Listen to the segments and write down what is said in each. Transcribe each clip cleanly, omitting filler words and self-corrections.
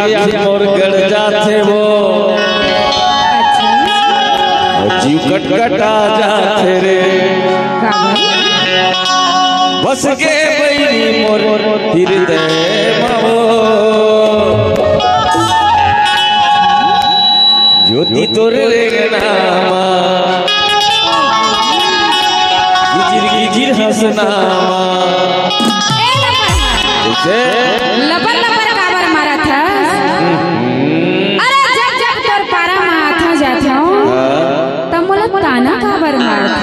आखी मोर गड़ जाते वो जीव कटकटा जाते रे बस के बैरी मोर हृदय मावो ज्योति तोर नामा गिजिर हंसनामा लबर लबर काबर मारा था। अरे जब जब तोर पारा में हाथा जाता हूँ तब मोला ताना काबर मारता।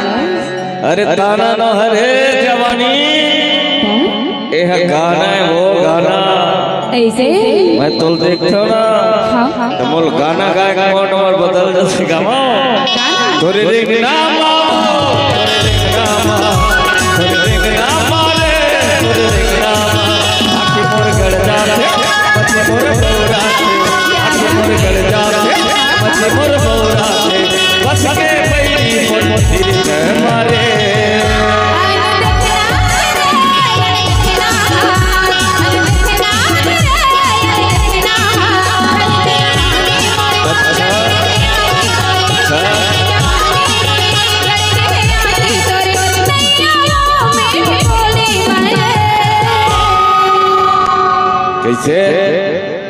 अरे ताना न हरे जवानी यह गाना है वो गाना ऐसे मैं तो देखता ना तो मोल गाना गाए का मोट और बदल जैसे गामा तोरे देख नामा कैसे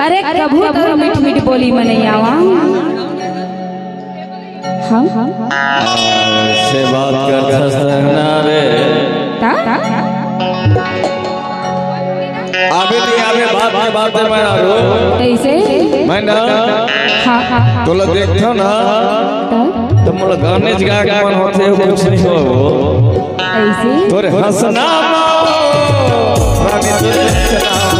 अरे कभू तो मीठ मीठ बोली मनैयावा हाँ से बात कर सहना रे आवे नहीं आवे बात में मैं आरो ऐसे मैं ना हाँ तो लग देखता ना तो मोला गाने जगा के मन होते हो कुछ नहीं हो ऐसे तोरे हंसना रानी तोरे हंसना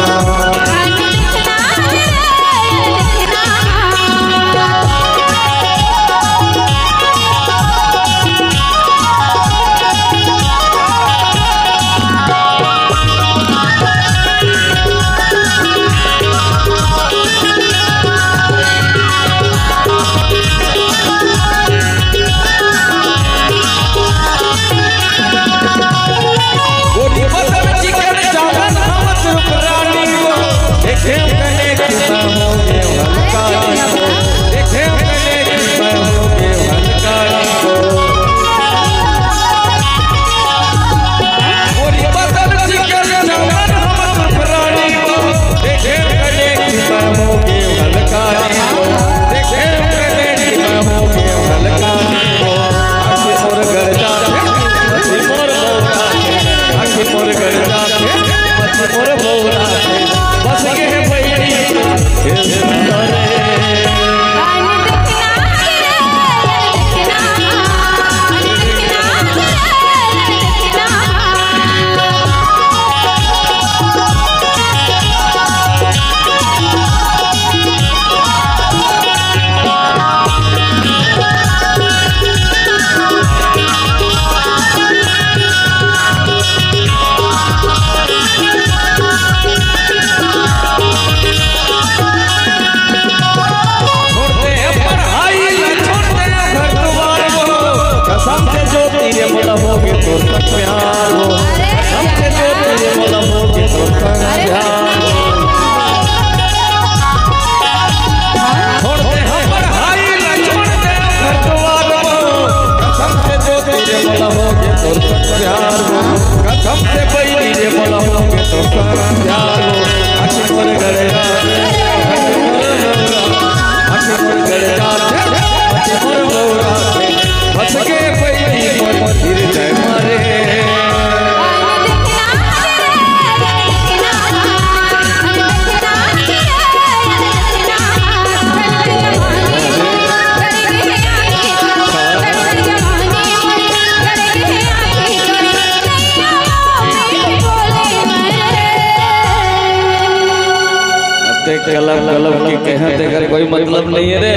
गलत की कहते अगर कोई मतलब नहीं है रे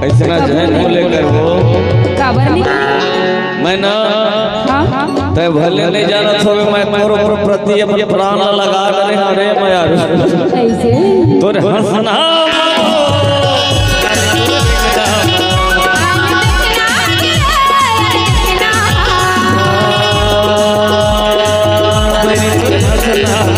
ऐसा जहन को लेकर वो काबर नहीं मैं ना तय भले नहीं जाना तो मैं तोर प्रति अपने प्राण लगा करे अरे मैं यार ऐसे तोरे हंसना हंसना